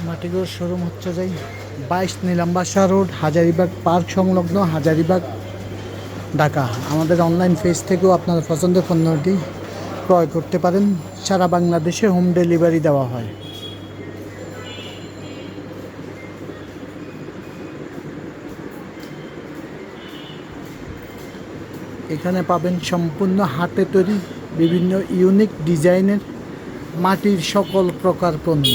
Matigor showroom হচ্ছে যাই 22 নীলাম্বাসা road, Hazaribagh park সংলগ্ন, হাজারীবাগ, ঢাকা। আমাদের অনলাইন পেজ থেকেও আপনার পছন্দের পণ্যটি ক্রয় করতে পারেন। সারা বাংলাদেশে হোম ডেলিভারি দেওয়া হয়। এখানে পাবেন সম্পূর্ণ হাতে তৈরি বিভিন্ন ইউনিক ডিজাইনের মাটির সকল প্রকার পণ্য।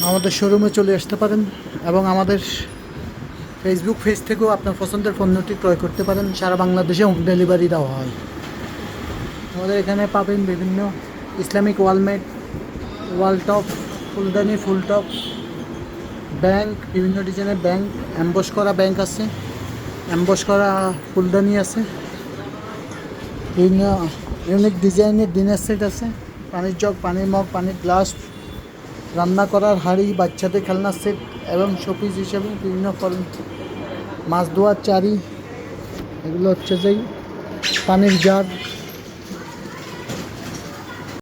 আমাদের শোরুমে চলে আসতে পারেন এবং আমাদের ফেসবুক পেজ থেকেও আপনার পছন্দের পণ্যটি ক্রয় করতে পারেন। সারা বাংলাদেশে হোম ডেলিভারি দেওয়া হয়। আমাদের এখানে পাবেন বিভিন্ন ইসলামিক ওয়ালমেট, ওয়ালটপ, ফুলদানি, ফুলটপ, ব্যাংক, বিভিন্ন ডিজাইনের ব্যাংক, অ্যাম্বস করা ব্যাংক আছে, অ্যাম্বস করা ফুলদানি আছে, বিভিন্ন ইউনিক ডিজাইনের ডিনার সেট আছে, পানির জগ, পানির মগ, পানির গ্লাস, রান্না করার হাঁড়ি, বাচ্চাদের খেলনার সেট এবং শোপিস হিসেবে বিভিন্ন ফল, মাছ ধোয়ার চারি, এগুলো হচ্ছে যে পানির জার,